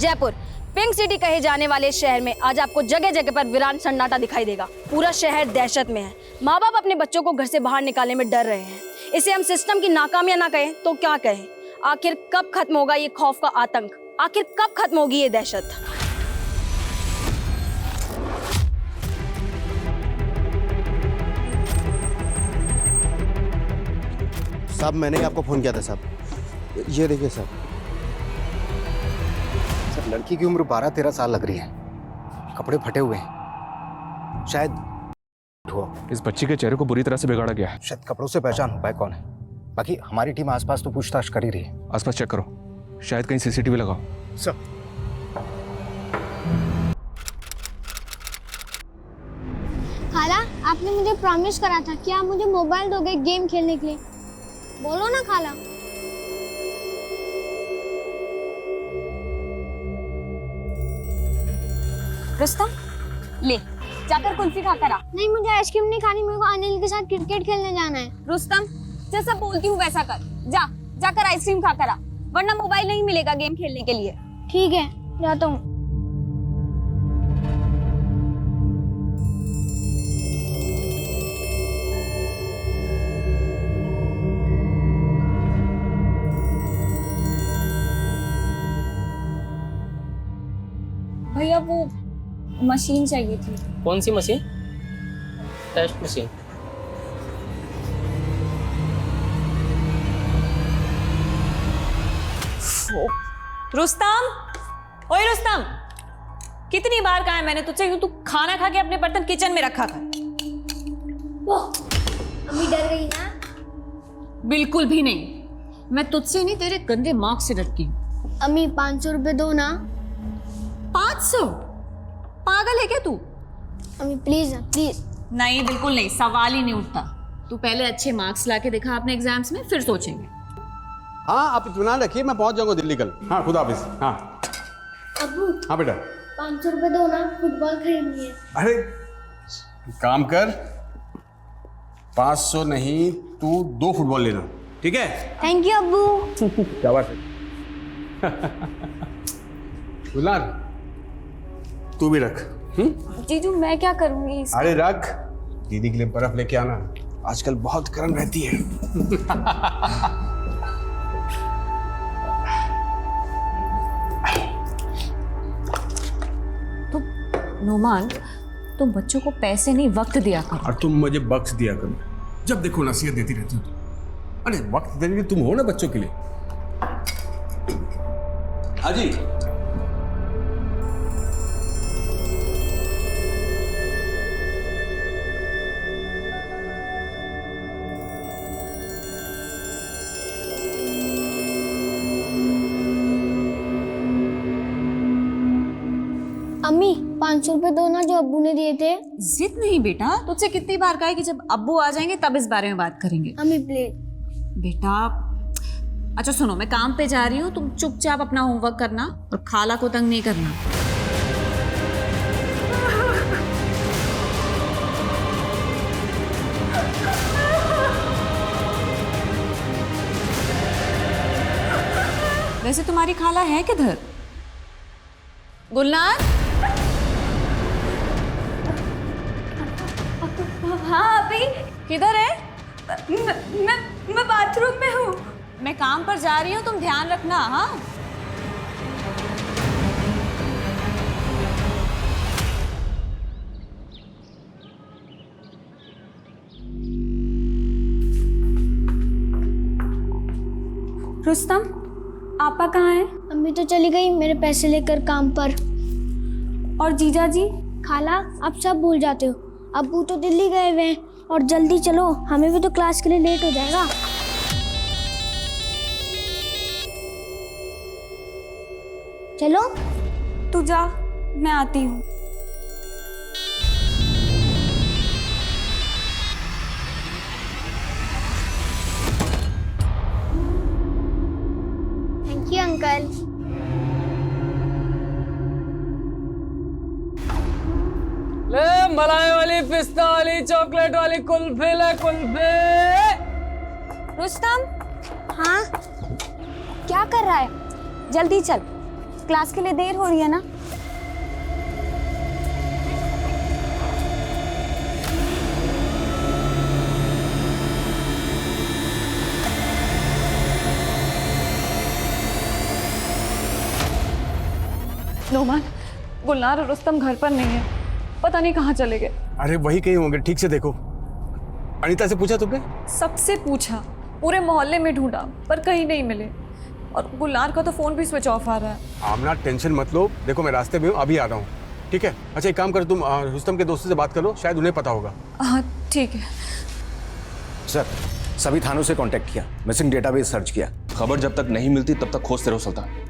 Jaipur pink city कहे जाने वाले शहर में आज आपको जगह जगह पर वीरान सन्नाटा दिखाई देगा। पूरा शहर दहशत में है। माँ बाप अपने बच्चों को घर से बाहर निकालने में डर रहे हैं। इसे हम सिस्टम की नाकामियां ना कहें तो क्या कहें। आखिर कब खत्म होगा ये खौफ का आतंक, आखिर कब खत्म होगी ये दहशत। साहब मैंने ही आपको फोन किया था साहब। ये देखिए साहब। सर लड़की की उम्र 12-13 साल लग रही है, कपड़े फटे हुए हैं, शायद इस बच्ची के चेहरे को बुरी तरह से बिगाड़ा गया है। शायद कपड़ों से पहचान हो पाए कौन है। बाकी हमारी टीम आसपास तो पूछताछ कर ही रही है। आसपास चेक करो, शायद कहीं सीसीटीवी लगाओ। सर खाला, आपने मुझे प्रॉमिस करा था कि आप मुझे मोबाइल दोगे गेम खेलने के लिए। बोलो ना खाला। रुस्तम ले जाकर कुल्फी खा कर आ। नहीं, मुझे आइसक्रीम नहीं खानी, मेरे को अनिल के साथ क्रिकेट खेलने जाना है। रुस्तम जैसा बोलती हूँ वैसा कर, जाकर आइसक्रीम खा कर आ, वरना मोबाइल नहीं मिलेगा गेम खेलने के लिए। ठीक है, जाता हूँ। भैया वो मशीन चाहिए थी। कौन सी मशीन? Test machine. रुस्तम, ओए रुस्तम, कितनी बार कहा है मैंने तुझसे कि तू खाना खा के अपने बर्तन किचन में रखा कर। अम्मी डर गई ना? बिल्कुल भी नहीं, मैं तुझसे नहीं तेरे गंदे मार्क्स से डरती हूँ। अम्मी 500 रुपए दो ना। 500? पागल है क्या तू? अम्मी प्लीज ना, प्लीज। नहीं, बिल्कुल नहीं, सवाल ही नहीं उठता। तू पहले अच्छे मार्क्स लाके दिखा अपने एग्जाम्स में, फिर सोचेंगे। हाँ आप इत्मीनान रखिए, मैं पहुंच जाऊंगा दिल्ली कल। हाँ खुदा हाफिज। हाँ अब्बू हाँ बेटा। 500 रुपए दो ना, फुटबॉल खरीदनी है। अरे काम कर, 500 नहीं तू 2 फुटबॉल लेना, ठीक है? थैंक यू अब्बू। क्या बात है। गुलनार तू भी रख। जीजू मैं क्या करूंगी इस... अरे रख, दीदी के लिए बर्फ लेके आना, आजकल बहुत गर्म रहती है। नोमान, तुम बच्चों को पैसे नहीं वक्त दिया करो। और तुम मुझे बख्श दिया करो, जब देखो नसीहत देती रहती हो तुम। अरे वक्त देने के तुम हो ना बच्चों के लिए। हाजी अम्मी 500 रुपए दो ना, जो अब्बू ने दिए थे। जिद नहीं बेटा, तुझसे कितनी बार कहा है कि जब अब्बू आ जाएंगे तब इस बारे में बात करेंगे। अम्मी प्लीज। बेटा अच्छा सुनो, मैं काम पे जा रही हूँ, तुम चुपचाप अपना होमवर्क करना और खाला को तंग नहीं करना। वैसे तुम्हारी खाला है किधर? गुलनार? हाँ अभी किधर है? मैं बाथरूम में हूँ। मैं काम पर जा रही हूँ, तुम ध्यान रखना। हाँ रुस्तम आपा कहाँ हैं? अम्मी तो चली गई मेरे पैसे लेकर काम पर। और जीजा जी? खाला आप सब भूल जाते हो, अब्बू तो दिल्ली गए हुए हैं। और जल्दी चलो, हमें भी तो क्लास के लिए लेट हो जाएगा। चलो। तू जा, मैं आती हूँ। Thank you uncle. ले मलाई वाली, पिस्ता वाली, चॉकलेट वाली कुल्फी ले कुल्फी। रुस्तम, हाँ क्या कर रहा है? जल्दी चल। क्लास के लिए देर हो रही है ना। नोमान, गुलनार और रुस्तम घर पर नहीं है, पता नहीं कहाँ चले गए। अरे वही कहीं होंगे, ठीक से देखो। अनीता से पूछा तुमने? सबसे पूछा, पूरे मोहल्ले में ढूंढा पर कहीं नहीं मिले, और गुलनार का तो फोन भी स्विच ऑफ आ रहा है। आमना टेंशन मत लो, देखो मैं रास्ते में हूँ, अभी आ रहा हूँ, ठीक है? अच्छा एक काम करो, तुम रुस्तम के दोस्तों से बात करो, शायद उन्हें पता होगा। हाँ ठीक है। सर, सभी थानों से कांटेक्ट किया, मिसिंग डेटाबेस सर्च किया। खबर जब तक नहीं मिलती तब तक खोजते रहो सुल्तान।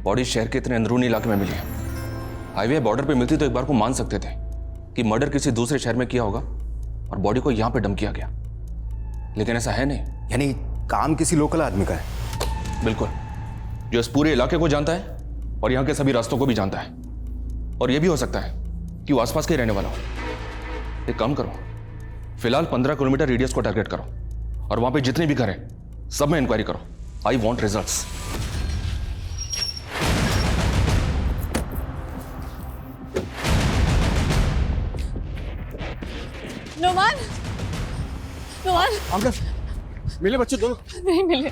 बॉडी शहर के इतने अंदरूनी इलाके में मिली है। हाईवे बॉर्डर पे मिलती तो एक बार को मान सकते थे कि मर्डर किसी दूसरे शहर में किया होगा और बॉडी को यहाँ पे डंप किया गया, लेकिन ऐसा है नहीं। यानी काम किसी लोकल आदमी का है? बिल्कुल, जो इस पूरे इलाके को जानता है और यहाँ के सभी रास्तों को भी जानता है, और यह भी हो सकता है कि वो आसपास के रहने वाला हो। एक काम करो, फिलहाल 15 किलोमीटर रेडियस को टारगेट करो और वहां पे जितने भी घर हैं सब में इंक्वायरी करो। I want results. Noman, Noman, Aamna, मिले बच्चे दोनों? नहीं मिले,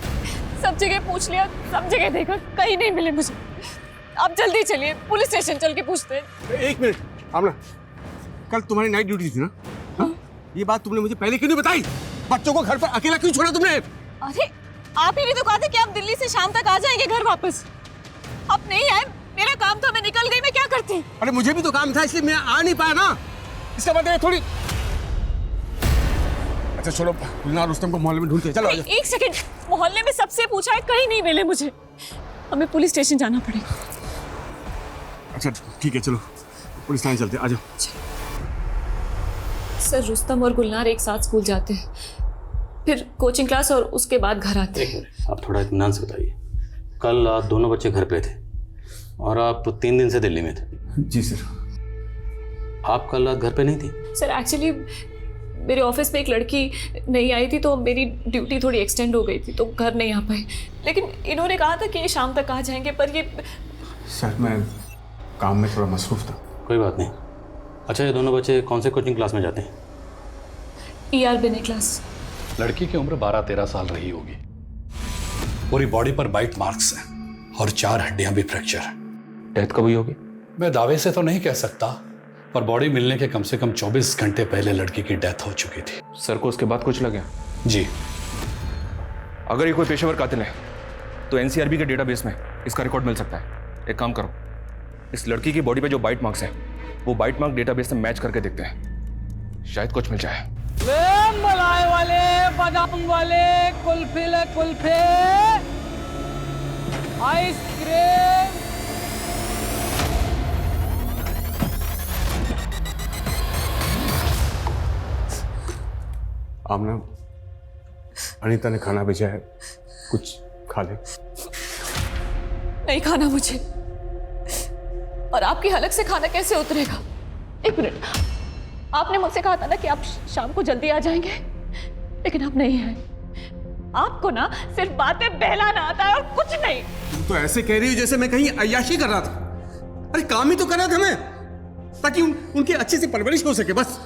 सब जगह पूछ लिया, सब जगह देखा, कहीं नहीं मिले मुझे। आप जल्दी चलिए, पुलिस स्टेशन चल के पूछते हैं। एक मिनट आमना, कल तुम्हारी नाइट ड्यूटी थी ना? हाँ? ये बात तुमने मुझे पहले क्यों नहीं बताई? बच्चों को घर पर अकेला क्यों छोड़ा तुमने? अरे आप ही ने तो कहा था कि आप दिल्ली से शाम तक आ जाएंगे घर वापस। आप नहीं आए, मेरा काम था, मैं निकल गई, मैं क्या करती? अरे मुझे भी तो काम था, इसलिए मैं आ नहीं पाया ना। इसका मतलब ये थोड़ी। अच्छा छोड़ो, गुलनार रुस्तम को मोहल्ले में ढूंढते हैं, चलो आजा। एक सेकंड, मोहल्ले में सबसे पूछा है, कहीं नहीं मिले मुझे। हमें पुलिस स्टेशन जाना पड़ेगा। अच्छा ठीक है, चलो पुलिस थाने चलते हैं, आ जाओ। सर, रुस्तम और गुलनार एक साथ स्कूल जाते हैं, फिर कोचिंग क्लास और उसके बाद घर आते हैं। आप थोड़ा इत्मीनान से बताइए, कल आप दोनों बच्चे घर पे थे और आप 3 दिन से दिल्ली में थे। जी सर। आप कल रात घर पे नहीं थी? सर एक्चुअली मेरे ऑफिस में एक लड़की नहीं आई थी, तो मेरी ड्यूटी थोड़ी एक्सटेंड हो गई थी, तो घर नहीं आ पाई। लेकिन इन्होंने कहा था कि ये शाम तक आ जाएंगे, पर ये। सर मैं काम में थोड़ा मसरूफ था। कोई बात नहीं। अच्छा, ये दोनों बच्चे कौन से कोचिंग क्लास में जाते हैं? ER बिने क्लास। लड़की की उम्र 12-13 साल रही होगी। पूरी बॉडी पर बाइट मार्क्स हैं और 4 हड्डियां भी फ्रैक्चर हैं। डेथ कब हुई होगी? मैं दावे से तो नहीं कह सकता, पर बॉडी मिलने के कम से कम 24 घंटे पहले लड़की की डेथ हो चुकी थी। सर को उसके बाद कुछ लगे? जी। अगर ये कोई पेशेवर कातिल है तो NCRB के डेटाबेस में इसका रिकॉर्ड मिल सकता है। एक काम करो, इस लड़की की बॉडी पे जो बाइट मार्क्स हैं वो बाइट मार्क डेटाबेस से मैच करके देखते हैं, शायद कुछ मिल जाए। मलाई वाले, बादाम वाले, कुल्फी कुल्फे, आइसक्रीम। आमना, अनीता ने खाना भेजा है, कुछ खा ले। नहीं खाना मुझे, और आपकी हलक से खाना कैसे उतरेगा? एक मिनट, आपने मुझसे कहा था ना कि आप शाम को जल्दी आ जाएंगे, लेकिन आप नहीं आए। आपको ना सिर्फ बातें बहलाना आता है और कुछ नहीं। तुम तो ऐसे कह रही हो जैसे मैं कहीं अय्याशी कर रहा था। अरे काम ही तो कर रहा था मैं, ताकि उनकी अच्छी सी परवरिश हो सके, बस।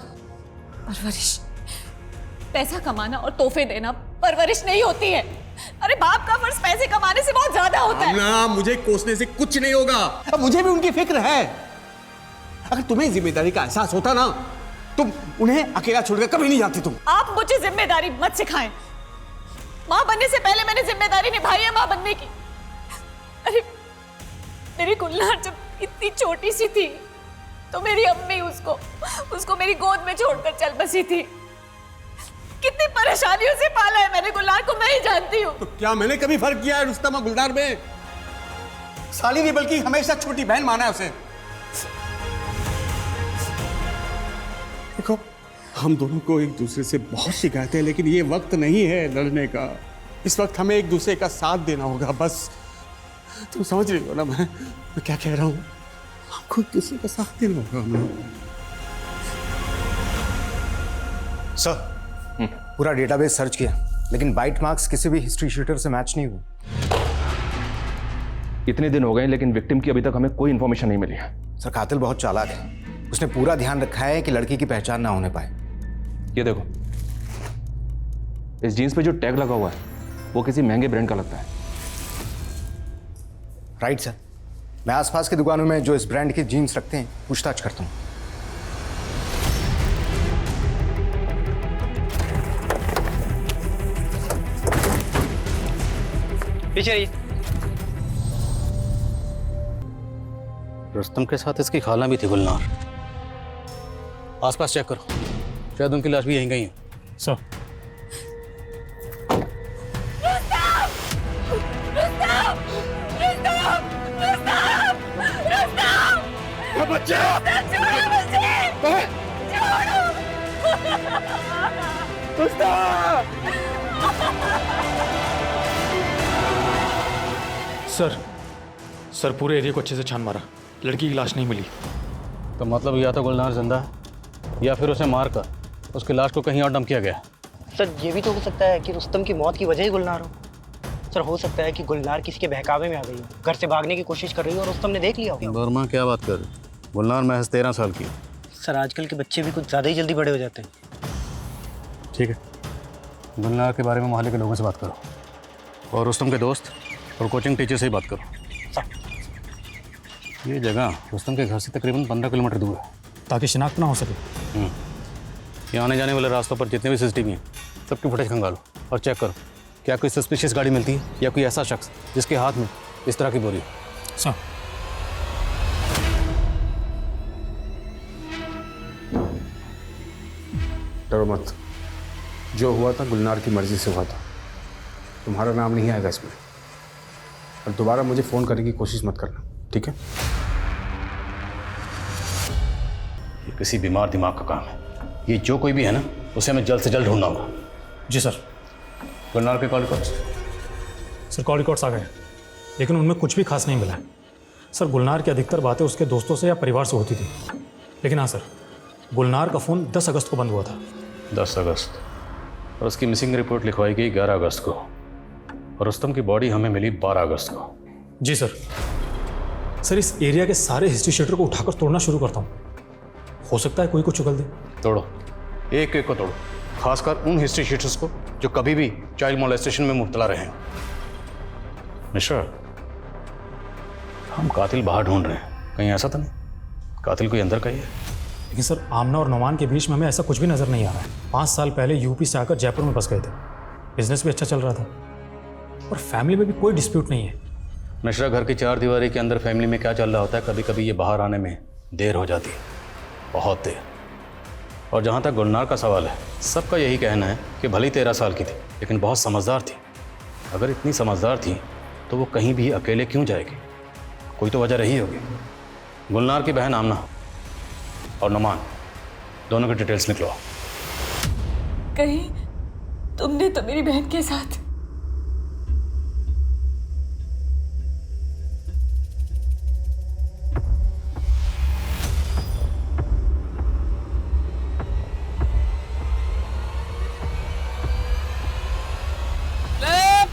परवरिश? पैसा कमाना और तोहफे देना परवरिश नहीं होती है। अरे बाप का फर्ज पैसे कमाने से बहुत ज्यादा होता है। ना, मुझे कोसने से कुछ नहीं होगा। अब मुझे भी उनकी फिक्र है। अगर तुम्हें जिम्मेदारी का एहसास होता ना, तुम उन्हें अकेला छोड़कर कभी नहीं जाती। तुम आप मुझे जिम्मेदारी मत सिखाएं। माँ बनने से पहले मैंने जिम्मेदारी निभाई है माँ बनने की। अरे मेरी गुलनार जब इतनी छोटी सी थी तो मेरी अम्मी उसको मेरी गोद में छोड़कर चल बसी थी। कितनी परेशानियों से पाला है मैंने गुलनार को, मैं ही जानती हूँ। तो क्या मैंने कभी फर्क किया है रुस्तम और गुलनार में? साली नहीं बल्कि हमेशा छोटी बहन माना है उसे। देखो, हम दोनों को एक दूसरे से बहुत शिकायत है, लेकिन ये वक्त नहीं है लड़ने का। इस वक्त हमें एक दूसरे का साथ देना होगा, बस। तुम समझ रही हो ना मैं क्या कह रहा हूँ? हमको एक दूसरे का साथ देना होगा हमें। सर, पूरा डेटाबेस सर्च किया, लेकिन बाइट मार्क्स किसी भी हिस्ट्री शीटर से मैच नहीं हुए। इतने दिन हो गए लेकिन विक्टिम की अभी तक हमें कोई इन्फॉर्मेशन नहीं मिली है। सर कातिल बहुत चालाक है, उसने पूरा ध्यान रखा है कि लड़की की पहचान ना होने पाए। ये देखो, इस जीन्स पे जो टैग लगा हुआ है वो किसी महंगे ब्रांड का लगता है। राइट सर, मैं आसपास की दुकानों में जो इस ब्रांड की जीन्स रखते हैं पूछताछ करता हूँ। पीछे रहिए। रुस्तम के साथ इसकी खाला भी थी गुलनार। आसपास चेक करो, शायद उनकी लाश भी यहीं कहीं है। सर सर पूरे एरिया को अच्छे से छान मारा, लड़की की लाश नहीं मिली। तो मतलब या तो गुलनार जिंदा है या फिर उसे मारकर उसकी लाश को कहीं और डंप किया गया। सर ये भी तो हो सकता है कि रुस्तम की मौत की वजह ही गुलनार हो। सर हो सकता है कि गुलनार किसी के बहकावे में आ गई हो, घर से भागने की कोशिश कर रही हो और रुस्तम ने देख लिया हो। वर्मा क्या बात कर रहे? गुलनार महज 13 साल की। सर आजकल के बच्चे भी कुछ ज़्यादा ही जल्दी बड़े हो जाते हैं। ठीक है, गुलनार के बारे में मोहल्ले के लोगों से बात करो और रुस्तम के दोस्त और कोचिंग टीचर से ही बात करो। ये जगह रुस्तम के घर से तकरीबन 15 किलोमीटर दूर है, ताकि शिनाख्त ना हो सके। यहाँ आने जाने वाले रास्तों पर जितने भी सीसीटीवी हैं सबकी फुटेज खंगालो और चेक करो क्या कोई सस्पिशियस गाड़ी मिलती है या कोई ऐसा शख्स जिसके हाथ में इस तरह की बोरी हो। सर डरो मत, जो हुआ था गुलनार की मर्जी से हुआ था। तुम्हारा नाम नहीं आएगा इसमें, और दोबारा मुझे फ़ोन करने की कोशिश मत करना, ठीक है? ये किसी बीमार दिमाग का काम है। ये जो कोई भी है ना, उसे हमें जल्द से जल्द ढूंढना होगा। जी सर। गुलनार के call records? Sir call records आ गए, लेकिन उनमें कुछ भी खास नहीं मिला है। सर गुलनार की अधिकतर बातें उसके दोस्तों से या परिवार से होती थी, लेकिन हाँ सर, गुलनार का फ़ोन 10 अगस्त को बंद हुआ था। 10 अगस्त, और उसकी मिसिंग रिपोर्ट लिखवाई गई 11 अगस्त को, और रुस्तम की बॉडी हमें मिली 12 अगस्त को। जी सर। सर इस एरिया के सारे हिस्ट्री शीटर को उठाकर तोड़ना शुरू करता हूँ, हो सकता है कोई को चुगल दे। तोड़ो, एक एक को तोड़ो, खासकर उन हिस्ट्री शीटर्स को जो कभी भी चाइल्ड मोलेस्टेशन में मुब्तला रहे हैं। मिश्रा, हम कातिल बाहर ढूंढ रहे हैं, कहीं ऐसा तो नहीं कातिल कोई अंदर का ही है? लेकिन सर आमना और नोमान के बीच में हमें ऐसा कुछ भी नज़र नहीं आ रहा है। 5 साल पहले यूपी से आकर जयपुर में बस गए थे, बिजनेस भी अच्छा चल रहा था और फैमिली में भी कोई डिस्प्यूट नहीं है। मिश्रा, घर की 4 दीवारी के अंदर फैमिली में क्या चल रहा होता है, कभी कभी ये बाहर आने में देर हो जाती है, बहुत देर। और जहाँ तक गुलनार का सवाल है, सबका यही कहना है कि भले ही 13 साल की थी लेकिन बहुत समझदार थी। अगर इतनी समझदार थी तो वो कहीं भी अकेले क्यों जाएगी? कोई तो वजह रही होगी। गुलनार की बहन आमना और नुमान दोनों की डिटेल्स निकलवाओ। कहीं तुमने तो मेरी बहन के साथ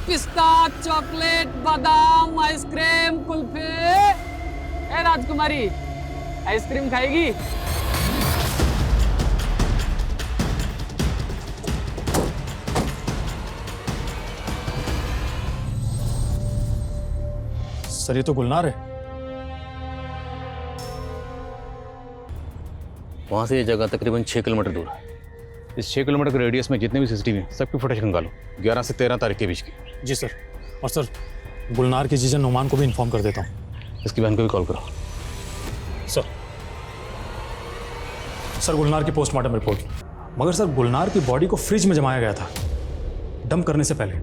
पिस्ता, चॉकलेट, बादाम, आइसक्रीम, कुल्फी। ए राजकुमारी, आइसक्रीम खाएगी? सर ये तो गुलनार है। वहाँ से ये जगह तकरीबन 6 किलोमीटर दूर है। इस 6 किलोमीटर के रेडियस में जितने भी सीसीटीवी हैं सबकी फुटेज खंगालो, 11 से 13 तारीख के बीच की। जी सर। और सर गुलनार के जीजा नुमान को भी इन्फॉर्म कर देता हूँ। इसकी बहन को भी कॉल करो। सर सर गुलनार की पोस्टमार्टम रिपोर्ट, मगर सर गुलनार की बॉडी को फ्रिज में जमाया गया था डंप करने से पहले।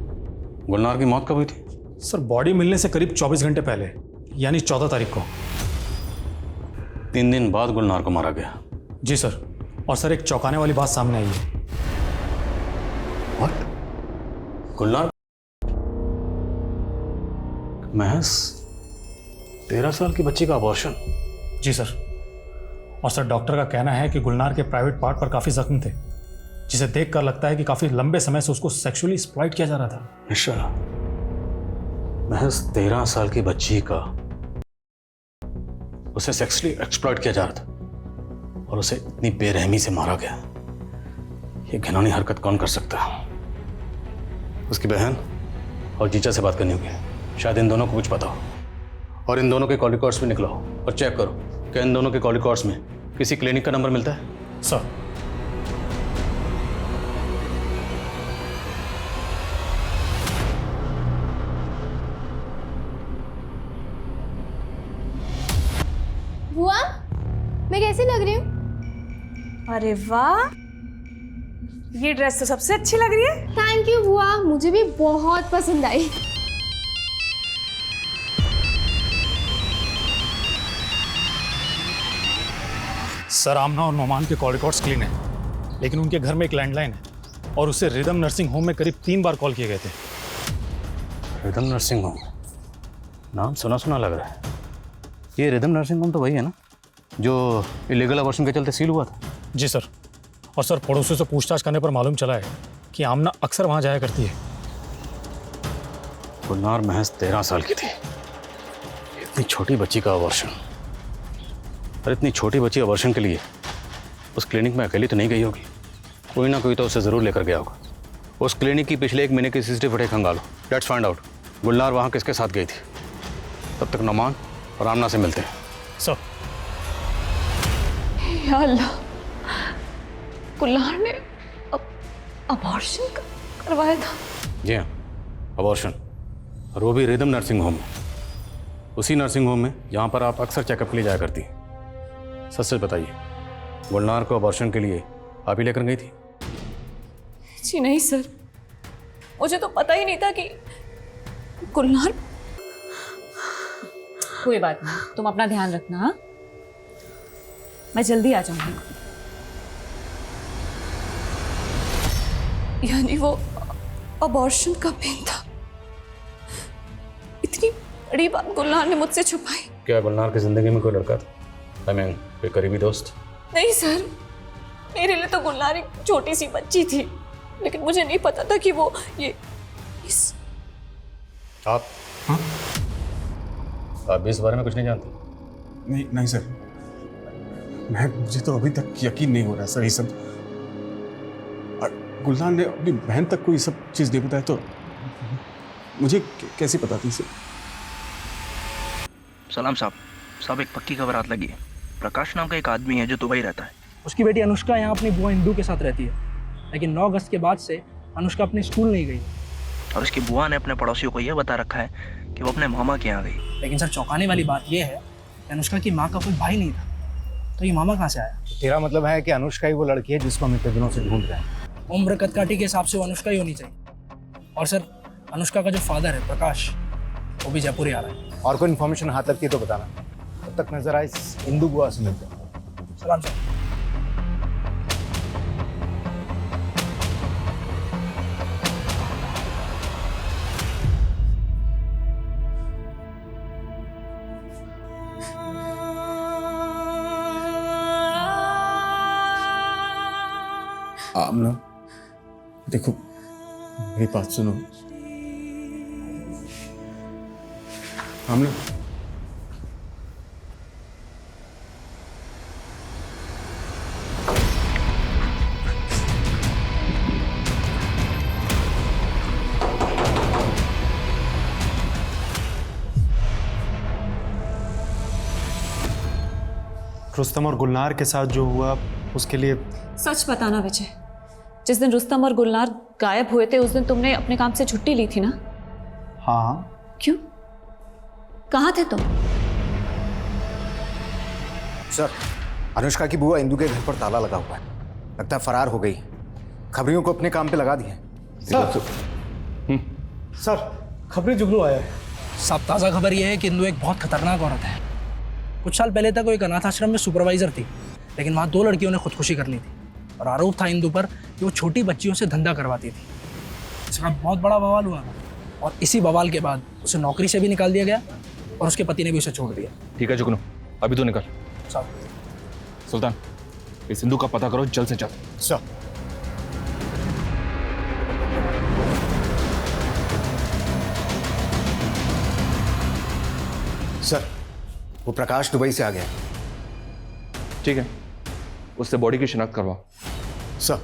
गुलनार की मौत कब हुई थी? सर बॉडी मिलने से करीब 24 घंटे पहले, यानी 14 तारीख को। 3 दिन बाद गुलनार को मारा गया। जी सर। और सर एक चौंकाने वाली बात सामने आई है। What? गुलनार महज 13 साल की बच्ची का अबॉर्शन? जी सर। और सर डॉक्टर का कहना है कि गुलनार के प्राइवेट पार्ट पर काफ़ी जख्म थे, जिसे देखकर लगता है कि काफ़ी लंबे समय से उसको सेक्सुअली एक्सप्लॉइट किया जा रहा था। मिश्रा, महज 13 साल की बच्ची का उसे सेक्सुअली एक्सप्लॉइट किया जा रहा था और उसे इतनी बेरहमी से मारा गया। ये घिनौनी हरकत कौन कर सकता है? उसकी बहन और जीजा से बात करनी होगी। शायद इन दोनों को कुछ पता हो और इन दोनों के कॉल रिकॉर्ड्स भी निकलाओ और चेक करो कि इन दोनों के कॉल रिकॉर्ड्स में किसी क्लिनिक का नंबर मिलता है। सर बुआ, मैं कैसी लग रही हूँ? अरे वाह, ये ड्रेस तो सबसे अच्छी लग रही है। थैंक यू बुआ, मुझे भी बहुत पसंद आई। सर आमना और नोमान के कॉल रिकॉर्ड्स क्लीन है, लेकिन उनके घर में एक लैंडलाइन है और उससे रिदम नर्सिंग होम में करीब 3 बार कॉल किए गए थे। रिदम नर्सिंग होम, नाम सुना सुना लग रहा है। ये रिदम नर्सिंग होम तो वही है ना जो इलीगल अबॉर्शन के चलते सील हुआ था? जी सर, और सर पड़ोसियों से पूछताछ करने पर मालूम चला है कि आमना अक्सर वहाँ जाया करती है। गुलनार महज 13 साल की थी, इतनी छोटी बच्ची का अबॉर्शन। और इतनी छोटी बच्ची अबॉर्शन के लिए उस क्लिनिक में अकेली तो नहीं गई होगी, कोई ना कोई तो उसे ज़रूर लेकर गया होगा। उस क्लिनिक की पिछले 1 महीने की CCTV फुटेज खंगालो, लेट्स फाइंड आउट गुलनार वहाँ किसके साथ गई थी। तब तक नोमान और आमना से मिलते हैं। सर या अल्लाह, गुलनार ने अबॉर्शन करवाया था। जी हाँ, अबॉर्शन, और वो भी रिदम नर्सिंग होम में, उसी नर्सिंग होम में जहाँ पर आप अक्सर चेकअप के लिए जाया करती हैं। सच सच बताइए, गुलनार को अबॉर्शन के लिए आप ही लेकर गई थी? जी नहीं सर, मुझे तो पता ही नहीं था कि गुलनार। कोई बात नहीं, तुम अपना ध्यान रखना। हाँ, मैं जल्दी आ जाऊंगी। यानी वो अबॉर्शन का पेन था। इतनी बड़ी बात गुलनार ने मुझसे छुपाई। क्या गुलनार की जिंदगी में कोई लड़का था? कोई करीबी दोस्त? नहीं सर, मेरे लिए तो गुलनार एक छोटी सी बच्ची थी, लेकिन मुझे नहीं पता था कि वो इस आप भी इस बारे में कुछ नहीं जानते? नहीं नहीं सर, मुझे तो अभी तक यकीन नहीं हो रहा सर ये सब। और गुलनार ने अपनी बहन तक को ये सब चीज़ नहीं बताया तो मुझे कैसे पता थी सर? सलाम साहब, एक पक्की खबर हाथ लगी है। प्रकाश नाम का एक आदमी है जो दुबई रहता है। उसकी बेटी अनुष्का यहाँ अपनी बुआ इंदू के साथ रहती है, लेकिन 9 अगस्त के बाद से अनुष्का अपने स्कूल नहीं गई। और उसकी बुआ ने अपने पड़ोसियों को यह बता रखा है कि वो अपने मामा के यहाँ गई। लेकिन सर चौंकाने वाली बात यह है कि अनुष्का की माँ का कोई भाई नहीं था, तो ये मामा कहाँ से आया? तेरा मतलब है कि अनुष्का ही वो लड़की है जिसको हम इतने दिनों से ढूंढ रहे हैं? उम्र कदकाठी के हिसाब से वो अनुष्का ही होनी चाहिए। और सर अनुष्का का जो फादर है प्रकाश, वो भी जयपुर ही आ रहा है। और कोई इन्फॉर्मेशन हाथ लगती है तो बताना। तब तक नजर आए इंदू बुआ से मिलते हैं। सलाम सर। आमना देखो, मेरी बात सुनो। आमना, रुस्तम और गुलनार के साथ जो हुआ उसके लिए सच बताना विजय, जिस दिन रुस्तम और गुलनार गायब हुए थे उस दिन तुमने अपने काम से छुट्टी ली थी ना? हाँ। क्यों, कहाँ थे तुम? सर, अनुष्का की बुआ इंदू के घर पर ताला लगा हुआ है, लगता है फरार हो गई। खबरियों को अपने काम पे लगा दिया। सर खबरें जुगनू आया है। सब ताज़ा खबर यह है कि इंदू एक बहुत खतरनाक औरत है। कुछ साल पहले तक वो एक अनाथ आश्रम में सुपरवाइजर थी, लेकिन वहाँ 2 लड़कियों ने खुदकुशी कर ली थी और आरोप था इंदू पर कि वो छोटी बच्चियों से धंधा करवाती थी। इसका बहुत बड़ा बवाल हुआ और इसी बवाल के बाद उसे नौकरी से भी निकाल दिया गया और उसके पति ने भी उसे छोड़ दिया। ठीक है जुगनू, अभी तो निकल। सुल्तान, इस सिंधु का पता करो जल्द से जल्द। सर। सर, वो प्रकाश दुबई से आ गया। ठीक है, उससे बॉडी की शिनाख्त करवाओ। सर,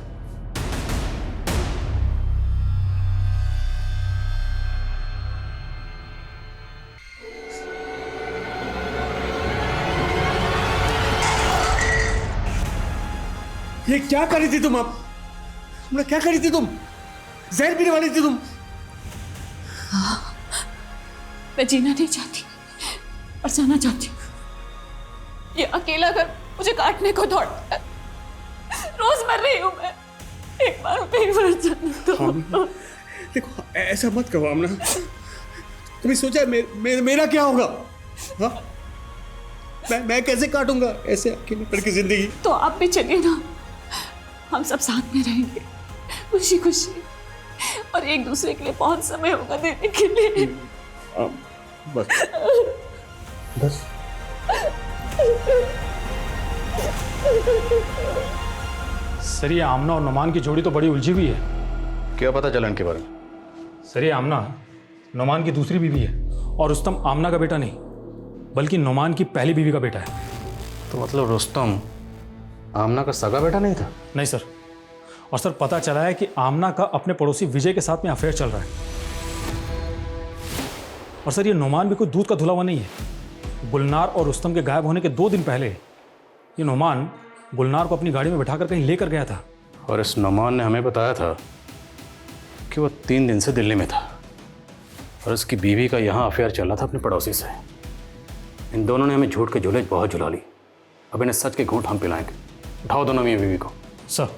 ये क्या कर रही थी तुम? अब क्या कर रही थी तुम? जहर पीने वाली थी तुम? मैं जीना नहीं चाहती और जाना चाहती हूँ। ये अकेला घर मुझे काटने को दौड़ता है। रोज मर रही हूँ मैं। एक बार मर जाना तो। देखो, ऐसा मत करो आमना। तुम्हें सोचा मेरा क्या होगा? हाँ? मैं कैसे काटूंगा ऐसे अकेले पड़ की जिंदगी? तो आप भी चलिए ना, हम सब साथ में रहेंगे खुशी खुशी, और एक दूसरे के लिए बहुत समय होगा देने के लिए। बस बस। सर, ये आमना और नुमान की जोड़ी तो बड़ी उलझी हुई है। क्या पता चला इनके बारे में? सर, ये आमना नुमान की दूसरी बीवी है और रुस्तम आमना का बेटा नहीं, बल्कि नुमान की पहली बीवी का बेटा है। तो मतलब रुस्तम आमना का सगा बेटा नहीं था? नहीं सर, और सर पता चला है कि आमना का अपने पड़ोसी विजय के साथ में अफेयर चल रहा है। और सर, ये नुमान भी कोई दूध का धुला हुआ नहीं है। गुलनार और रुस्तम के गायब होने के 2 दिन पहले ये नुमान गुलनार को अपनी गाड़ी में बिठाकर कहीं लेकर गया था। और इस नुमान ने हमें बताया था कि वो 3 दिन से दिल्ली में था और उसकी बीवी का यहाँ अफेयर चल रहा था अपने पड़ोसी से। इन दोनों ने हमें झूठ के झूले बहुत झुला ली। अब इन्हें सच के घूंट हम पिलाएंगे। उठाओ दोनों मियां बीवी को। सर,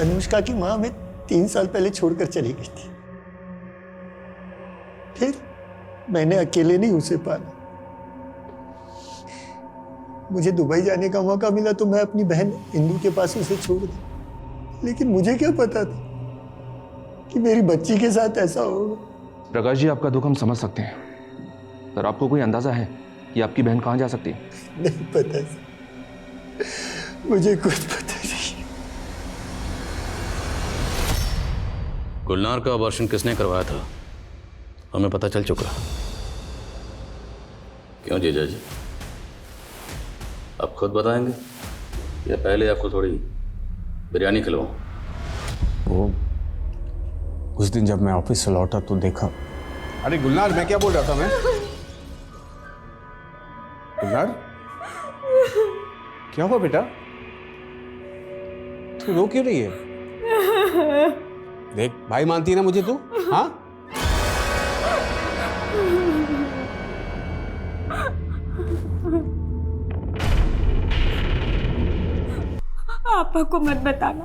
अनुष्का की माँ हमें 3 साल पहले छोड़कर चली गई थी। फिर मैंने अकेले नहीं उसे पाला। मुझे दुबई जाने का मौका मिला तो मैं अपनी बहन इंदु के पास उसे छोड़ दी, लेकिन मुझे क्या पता था कि मेरी बच्ची के साथ ऐसा होगा। प्रकाश जी, आपका दुख हम समझ सकते हैं, पर आपको कोई अंदाजा है कि आपकी बहन कहाँ जा सकती है? नहीं पता, मुझे कुछ पता नहीं। गुलनार का ऑपरेशन किसने करवाया था हमें पता चल चुका। क्यों जीजा जी, आप खुद बताएंगे या पहले आपको थोड़ी बिरयानी खिलवाऊं? वो उस दिन जब मैं ऑफिस से लौटा तो देखा। अरे गुलनार, मैं क्या बोल रहा था मैं? गुलनार, क्या हुआ बेटा? तू रो क्यों रही है? देख, भाई मानती है ना मुझे तू? हाँ? पापा को मत बताना,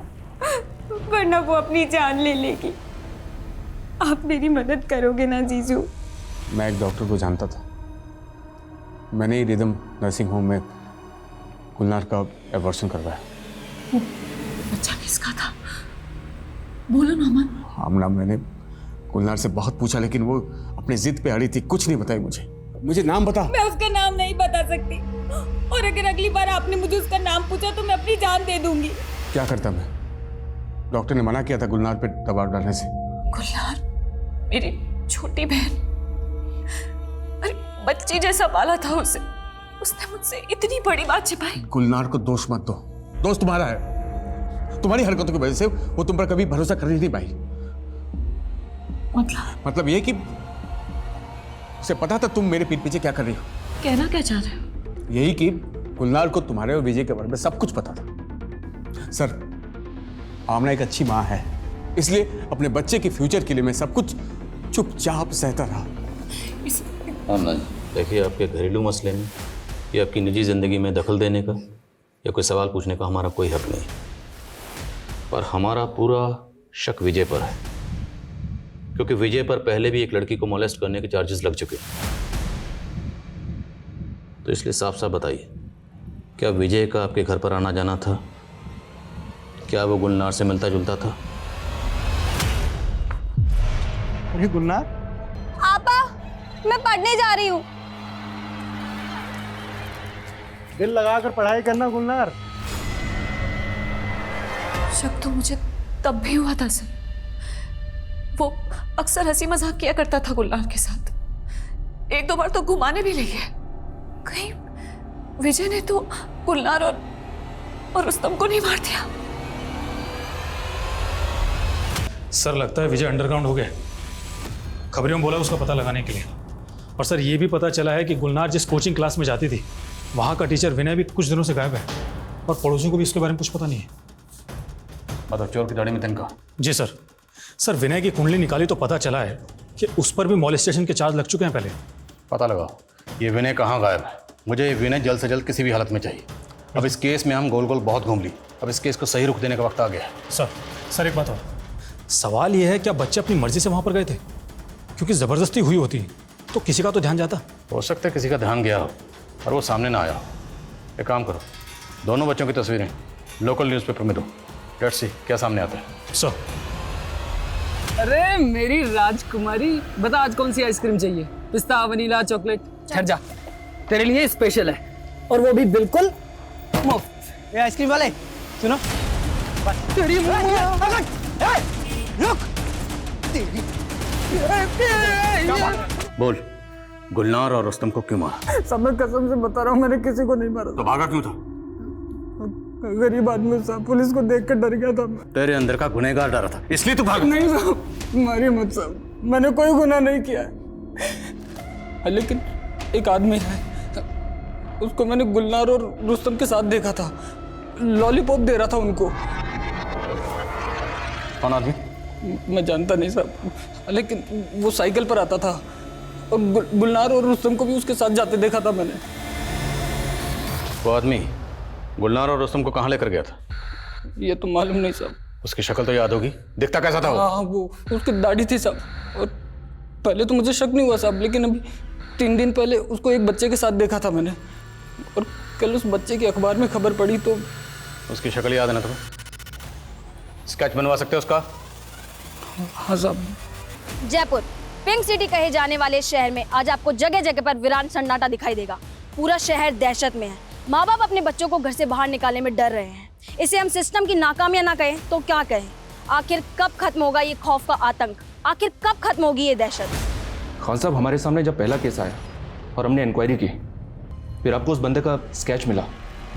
वरना वो अपनी जान ले लेगी। आप मेरी मदद करोगे ना जीजू? मैं एक डॉक्टर को जानता था। मैंने ही रिदम नर्सिंग होम में गुलनार का एबॉर्शन करवाया। बच्चा किसका था? बोलो ना अमन। आमना, मैंने गुलनार से बहुत पूछा लेकिन वो अपनी जिद पे अड़ी थी, कुछ नहीं बताई मुझे नाम बता। मैं उसका नाम नहीं बता सकती, और अगर अगली बार आपने मुझे उसका नाम पूछा तो मैं अपनी जान दे दूंगी। क्या करता मैं? डॉक्टर ने मना किया था गुलनार पे दबाव डालने से। गुलनार मेरी छोटी बहन, अरे बच्ची जैसा पाला था उसे, उसने मुझसे इतनी बड़ी बात छिपाई। गुलनार को दोष मत दो, दोष तुम्हारा है। तुम्हारी हरकतों की वजह से वो तुम पर कभी भरोसा कर ही नहीं पाई। मतलब ये कि उसे पता था तुम मेरे पीठ पीछे क्या कर रही हो। कहना क्या चाह रहे हो? यही कि गुलनार को तुम्हारे और विजय के बारे में सब कुछ पता था। सर, आमना एक अच्छी माँ है, इसलिए अपने बच्चे के फ्यूचर के लिए मैं सब कुछ चुपचाप सहता रहा। आमना जी, देखिए, आपके घरेलू मसले में या आपकी निजी जिंदगी में दखल देने का या कोई सवाल पूछने का हमारा कोई हक नहीं, पर हमारा पूरा शक विजय पर है, क्योंकि विजय पर पहले भी एक लड़की को मोलेस्ट करने के चार्जेस लग चुके। तो इसलिए साफ साफ बताइए, क्या विजय का आपके घर पर आना जाना था? क्या वो गुलनार से मिलता जुलता था? अरे गुलनार, आपा, मैं पढ़ने जा रही हूँ। दिल लगाकर पढ़ाई करना गुलनार। शक तो मुझे तब भी हुआ था सर। वो अक्सर हंसी मजाक किया करता था गुलनार के साथ, एक दो बार तो घुमाने भी ले गए। कहीं विजय ने तो गुलनार और रुस्तम को नहीं मार दिया? सर लगता है विजय अंडरग्राउंड हो गया। खबरों में बोला उसका पता लगाने के लिए। और सर ये भी पता चला है कि गुलनार जिस कोचिंग क्लास में जाती थी वहाँ का टीचर विनय भी कुछ दिनों से गायब है और पड़ोसियों को भी इसके बारे में कुछ पता नहीं है। मतलब चोर की दाढ़ी में तिनका? जी सर। सर विनय की कुंडली निकाली तो पता चला है कि उस पर भी मॉलेस्टेशन के चार्ज लग चुके हैं पहले। पता लगाओ ये विनय कहाँ गायब है। मुझे ये विनय जल्द से जल्द किसी भी हालत में चाहिए। अब इस केस में हम गोल गोल बहुत घूम ली, अब इस केस को सही रुख देने का वक्त आ गया है। सर एक बात और, सवाल यह है क्या बच्चे अपनी मर्जी से वहाँ पर गए थे? क्योंकि ज़बरदस्ती हुई होती तो किसी का तो ध्यान जाता। हो सकता है किसी का ध्यान गया हो और वो सामने ना आया हो। एक काम करो, दोनों बच्चों की तस्वीरें लोकल न्यूज़पेपर में दो। लेट्स सी क्या सामने आता है। सर। अरे मेरी राजकुमारी, बता आज कौन सी आइसक्रीम चाहिए? पिस्ता, वनीला, चॉकलेट? ठहर जा, तेरे लिए स्पेशल है और वो भी बिल्कुल मुफ्त। ये आइसक्रीम वाले सुनो, तेरी रुक। बोल, गुलनार और रुस्तम को क्यों मारा? सब मैं कसम से बता रहा हूँ, मैंने किसी को नहीं मारा। तो भागा क्यों था? गरीब आदमी साहब, पुलिस को देख कर डर गया था मैं। तेरे अंदर का गुनहगार डरा था इसलिए तू भागा? नहीं साहब, मारिए मत साहब, मैंने कोई गुनाह नहीं किया है। लेकिन एक आदमी है, उसको मैंने गुलनार और रुस्तम के साथ देखा था, लॉलीपॉप दे रहा था उनको। कौन आदमी? मैं जानता नहीं साहब, लेकिन वो साइकिल पर आता था और गुलनार और रुस्तम को भी उसके साथ जाते देखा था मैंने। वो आदमी गुलनार और रुस्तम को कहाँ लेकर गया था? ये तो मालूम नहीं साहब। उसकी शक्ल तो याद होगी, दिखता कैसा था वो? हाँ वो उसकी दाढ़ी थी साहब, और पहले तो मुझे शक नहीं हुआ साहब, लेकिन अभी 3 दिन पहले उसको एक बच्चे के साथ देखा था मैंने, और कल उस बच्चे की अखबार में खबर पड़ी तो। उसकी शक्ल याद है ना तुम्हें? स्केच बनवा सकते हो उसका? हाँ साहब। जयपुर पिंक सिटी कहे जाने वाले शहर में आज आपको जगह जगह पर वीरान सन्नाटा दिखाई देगा। पूरा शहर दहशत में है। माँ बाप अपने बच्चों को घर से बाहर निकालने में डर रहे हैं। इसे हम सिस्टम की नाकामियां ना कहें तो क्या कहें? आखिर कब खत्म होगा ये खौफ का आतंक? आखिर कब खत्म होगी ये दहशत? खान साहब, हमारे सामने जब पहला केस आया और हमने इंक्वायरी की, फिर आपको उस बंदे का स्केच मिला।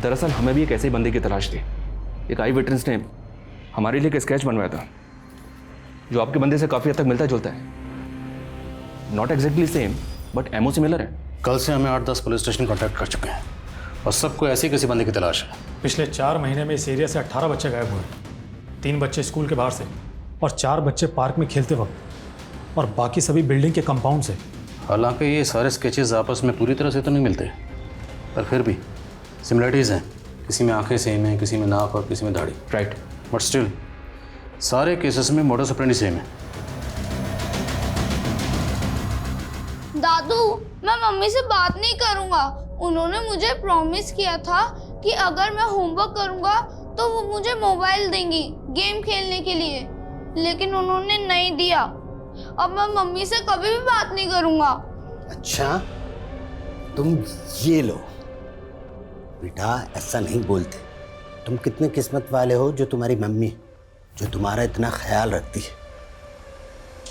दरअसल हमें भी एक ऐसे बंदे की तलाश थी। एक आई विटनेस ने हमारे लिए एक स्केच बनवाया था जो आपके बंदे से काफ़ी हद तक मिलता जुलता है। नॉट एग्जैक्टली सेम बट एमओ सिमिलर है। कल से हमें 8-10 पुलिस स्टेशन कॉन्टैक्ट कर चुके हैं और सबको ऐसे किसी बंदे की तलाश है। पिछले 4 महीने में इस एरिया से 18 बच्चे गायब हुए। 3 बच्चे स्कूल के बाहर से और 4 बच्चे पार्क में खेलते वक्त, और बाकी सभी बिल्डिंग के कंपाउंड से। हालांकि ये सारे स्केचेस आपस में पूरी तरह से तो नहीं मिलते, पर फिर भी सिमिलरिटीज़ हैं। किसी में आंखें सेम हैं, किसी में नाक और किसी में दाढ़ी। राइट। बट स्टिल सारे केसेस में मोडस ऑपरेंडी सेम है। दादू, मैं मम्मी से बात नहीं करूंगा। उन्होंने मुझे प्रॉमिस किया था कि अगर मैं होमवर्क करूंगा तो वो मुझे मोबाइल देंगी गेम खेलने के लिए, लेकिन उन्होंने नहीं दिया। अब मैं मम्मी से कभी भी बात नहीं करूंगा। अच्छा, तुम ये लो बेटा, ऐसा नहीं बोलते। तुम कितने किस्मत वाले हो जो तुम्हारी मम्मी जो तुम्हारा इतना ख्याल रखती है।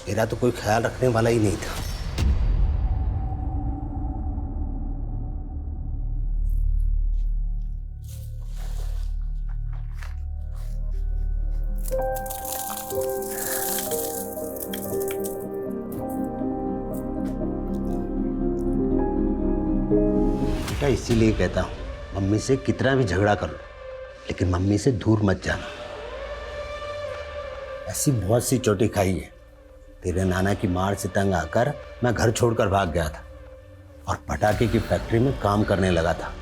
मेरा तो कोई ख्याल रखने वाला ही नहीं था। बेटा इसीलिए कहता हूँ, मम्मी से कितना भी झगड़ा कर लो लेकिन मम्मी से दूर मत जाना। ऐसी बहुत सी चोटें खाई है। तेरे नाना की मार से तंग आकर मैं घर छोड़कर भाग गया था और पटाखे की फैक्ट्री में काम करने लगा था।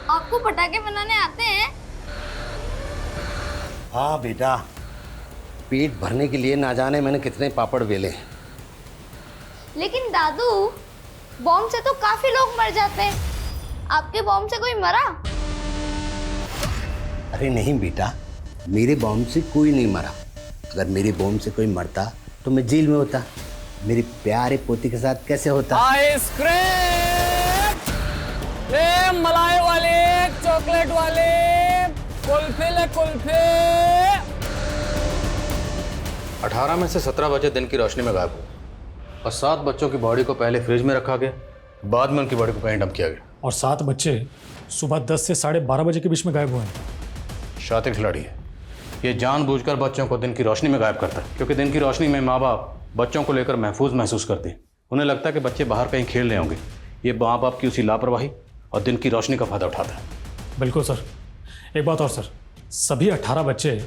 आपको पटाखे बनाने आते हैं? हाँ बेटा, पेट भरने के लिए ना जाने मैंने कितने पापड़ बेले। लेकिन दादू, बॉम्ब से तो काफी लोग मर जाते हैं, आपके बॉम्ब से कोई मरा? अरे नहीं बेटा, मेरे बॉम्ब से कोई नहीं मरा। अगर मेरे बॉम्ब से कोई मरता तो मैं जेल में होता। मेरे प्यारे पोती के साथ कैसे होता? आइसक्रीम, मलाई वाले, चॉकलेट वाले, कुल्फी ले कुल्फी। 18 में से 17 बच्चे दिन की रोशनी में गायब हुए और 7 बच्चों की बॉडी को पहले फ्रिज में रखा गया, बाद में उनकी बॉडी को कहीं डंप किया गया। और 7 बच्चे सुबह 10 से 12:30 बजे के बीच में गायब हुए हैं। शातिर खिलाड़ी है, ये जानबूझकर बच्चों को दिन की रोशनी में गायब करता है, क्योंकि दिन की रोशनी में माँ बाप बच्चों को लेकर महफूज महसूस करते हैं। उन्हें लगता है कि बच्चे बाहर कहीं खेल रहे होंगे। ये माँ बाप की उसी लापरवाही और दिन की रोशनी का फायदा उठाता है। बिल्कुल सर। एक बात और सर, सभी 18 बच्चे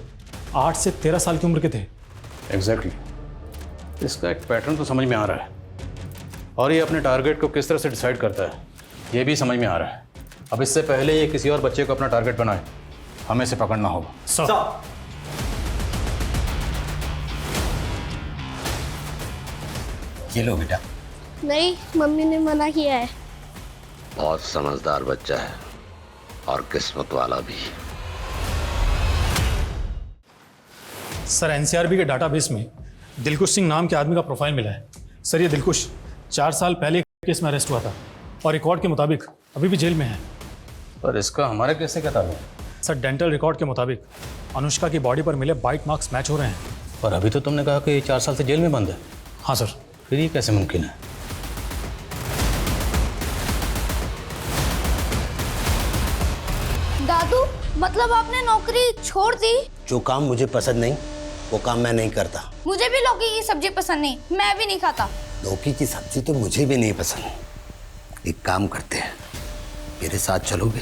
8 से 13 साल की उम्र के थे। एग्जैक्टली। इसका एक पैटर्न तो समझ में आ रहा है, और ये अपने टारगेट को किस तरह से डिसाइड करता है ये भी समझ में आ रहा है। अब इससे पहले ये किसी और बच्चे को अपना टारगेट बनाए, हमें इसे पकड़ना होगा। सर ये लो बेटा। नहीं, मम्मी ने मना किया है। बहुत समझदार बच्चा है और किस्मत वाला भी। सर एनसीआरबी के डाटाबेस में दिलकुश सिंह नाम के आदमी का प्रोफाइल मिला है। सर ये दिलकुश 4 साल पहले केस में अरेस्ट हुआ था और रिकॉर्ड के मुताबिक अभी भी जेल में है। पर इसका हमारे केस से क्या ताल्लुक? सर डेंटल रिकॉर्ड के मुताबिक अनुष्का की बॉडी पर मिले बाइट मार्क्स मैच हो रहे हैं। पर अभी तो तुमने कहा कि ये 4 साल से जेल में बंद है। हाँ सर। फिर ये कैसे मुमकिन है? दादू, मतलब आपने नौकरी छोड़ दी? जो काम मुझे पसंद नहीं वो काम मैं नहीं करता। मुझे भी लौकी की सब्जी पसंद नहीं, मैं भी नहीं खाता। लौकी की सब्जी तो मुझे भी नहीं पसंद। एक काम करते हैं, मेरे साथ चलोगे?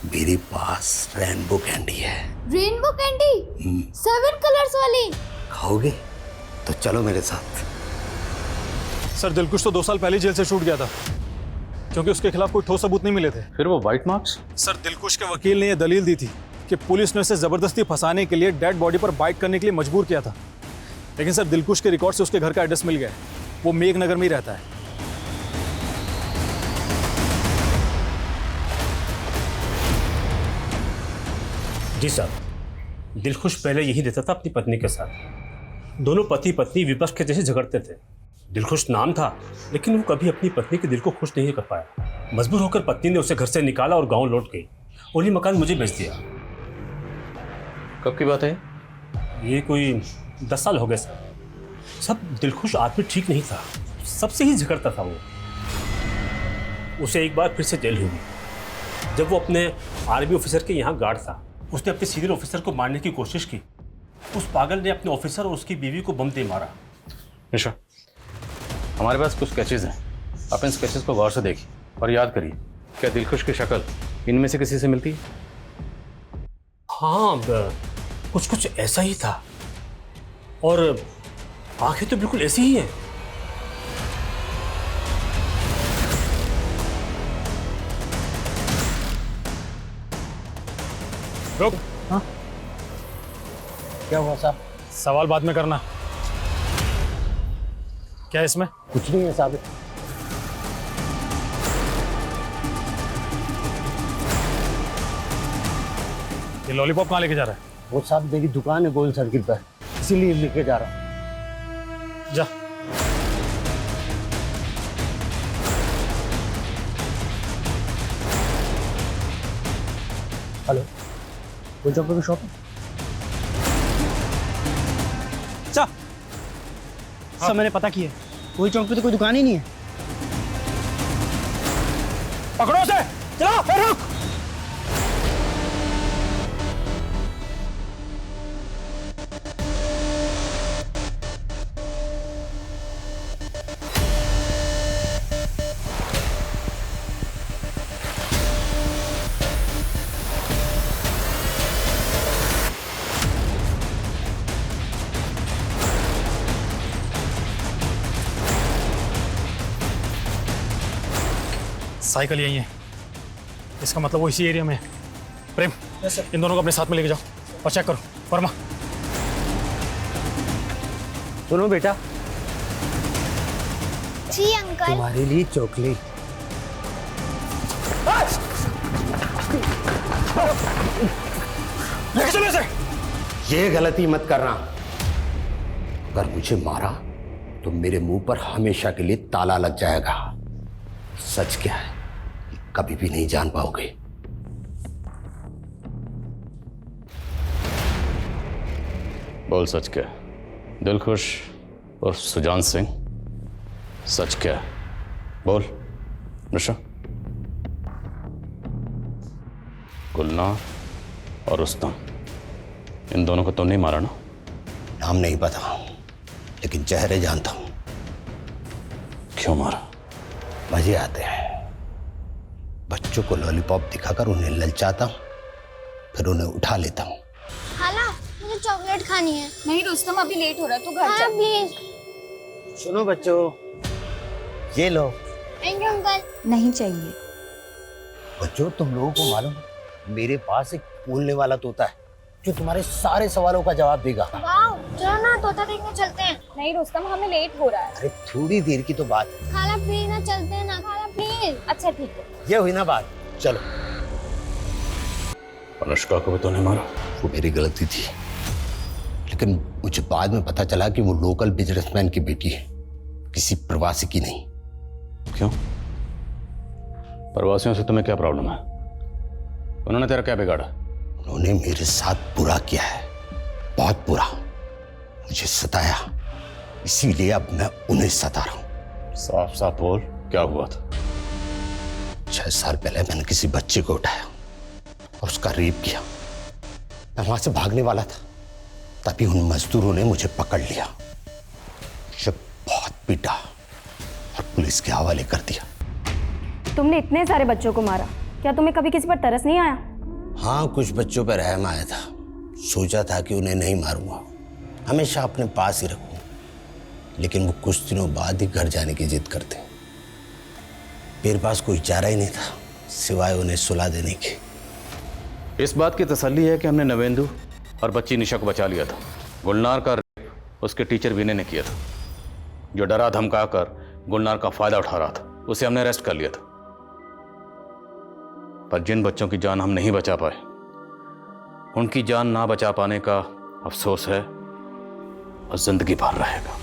मेरे पास रेनबो कैंडी है। Rainbow candy? 7 कलर्स वाली? खाओगे? तो चलो मेरे साथ। सर दिलकुश तो 2 साल पहले जेल से छूट गया था क्योंकि उसके खिलाफ कोई ठोस सबूत नहीं मिले थे। फिर वो वाइट मार्क्स? सर दिलकुश के वकील ने यह दलील दी थी कि पुलिस ने उसे जबरदस्ती फंसाने के लिए डेड बॉडी पर बाइट करने के लिए मजबूर किया था। लेकिन सर दिलकुश के रिकॉर्ड से उसके घर का एड्रेस मिल गया है। वो मेघनगर में ही रहता है। जी साहब, दिलखुश पहले यही रहता था अपनी पत्नी के साथ। दोनों पति पत्नी विपक्ष के जैसे झगड़ते थे। दिलखुश नाम था, लेकिन वो कभी अपनी पत्नी के दिल को खुश नहीं कर पाया। मजबूर होकर पत्नी ने उसे घर से निकाला और गांव लौट गई और ये मकान मुझे बेच दिया। कब की बात है? ये कोई 10 साल हो गए सर। सब दिलखुश आदमी ठीक नहीं था, सबसे ही झगड़ता था वो। उसे एक बार फिर से जेल हुई जब वो अपने आर्मी ऑफिसर के यहाँ गार्ड था। उसने अपने सीनियर ऑफिसर को मारने की कोशिश की। उस पागल ने अपने ऑफिसर और उसकी बीवी को बम दे मारा। निशा, हमारे पास कुछ स्केचेस हैं, आप इन स्केचेस को गौर से देखिए और याद करिए, क्या दिलखुश की शक्ल इनमें से किसी से मिलती है? हाँ, कुछ कुछ ऐसा ही था और आंखें तो बिल्कुल ऐसी ही हैं। रुक। हाँ क्या हुआ साहब? सवाल बाद में करना। क्या है इसमें? कुछ नहीं है साहब। ये लॉलीपॉप कहाँ लेके जा रहा है? वो साहब मेरी दुकान है गोल सर्किट पर, इसीलिए लेके जा रहा हूँ। जा। हेलो, गोल चौक की शॉप है? जा। सब मैंने पता किया, गोल चौक पे तो कोई दुकान ही नहीं है। पकड़ो उसे, चला, फिर रुक। साइकिल यही है, इसका मतलब वो इसी एरिया में है। प्रेम, इन दोनों को अपने साथ में लेके जाओ और चेक करो। वर्मा, सुनो बेटा। जी अंकल। तुम्हारे लिए चॉकलेट। लेके चलो इसे। ये गलती मत करना। अगर मुझे मारा तो मेरे मुंह पर हमेशा के लिए ताला लग जाएगा। सच क्या है कभी भी नहीं जान पाओगे। बोल सच क्या? दिलखुश और सुजान सिंह, सच क्या? बोल। अनुष्का, गुलनार और रुस्तम, इन दोनों को तुम नहीं मारा ना? नाम नहीं पता, लेकिन चेहरे जानता हूं। क्यों मारा? मजे आते हैं। बच्चों को लॉलीपॉप दिखाकर उन्हें ललचाता हूं, फिर उन्हें उठा लेता हूं। खाला, मुझे चॉकलेट खानी है। नहीं रुस्तम, अभी लेट हो रहा है, तू घर जा प्लीज। सुनो बच्चों, ये लो। Thank you uncle. नहीं चाहिए। बच्चों, तुम लोगों को मालूम, मेरे पास एक बोलने वाला तोता है जो तुम्हारे सारे सवालों का जवाब देगा। वाओ, चलो ना तोता देखने चलते हैं। नहीं रुस्तम, हमें लेट हो रहा है। अरे थोड़ी देर की तो बात है। खाला प्लीज ना, चलते हैं ना खाला प्लीज। अच्छा ठीक है। ये हुई ना बात, चलो। अनुष्का को भी तूने मारा? वो मेरी गलती थी, लेकिन मुझे बाद में पता चला कि वो लोकल बिजनेसमैन की बेटी है, किसी प्रवासी की नहीं। क्यों? प्रवासियों से तुम्हें क्या प्रॉब्लम है? उन्होंने तेरा क्या बिगाड़ा? उन्होंने मेरे साथ बुरा किया है, बहुत बुरा। मुझे सताया, इसीलिए अब मैं उन्हें सता रहा हूं। साफ साफ बोल, क्या हुआ था? 6 साल पहले मैंने किसी बच्चे को उठाया और उसका रेप किया। मैं वहां से भागने वाला था, तभी उन मजदूरों ने मुझे पकड़ लिया, मुझे बहुत पीटा और पुलिस के हवाले कर दिया। तुमने इतने सारे बच्चों को मारा, क्या तुम्हें कभी किसी पर तरस नहीं आया? हाँ, कुछ बच्चों पर रहम आया था। सोचा था कि उन्हें नहीं मारूंगा, हमेशा अपने पास ही रखूंगा, लेकिन वो कुछ दिनों बाद ही घर जाने की जिद करते। मेरे पास कोई चारा ही नहीं था सिवाय उन्हें सुला देने के। इस बात की तसल्ली है कि हमने नवेंदु और बच्ची निशा को बचा लिया था। गुलनार का रेप उसके टीचर विनय ने किया था, जो डरा धमका कर गुलनार का फायदा उठा रहा था। उसे हमने अरेस्ट कर लिया था, पर जिन बच्चों की जान हम नहीं बचा पाए, उनकी जान ना बचा पाने का अफसोस है और जिंदगी भर रहेगा।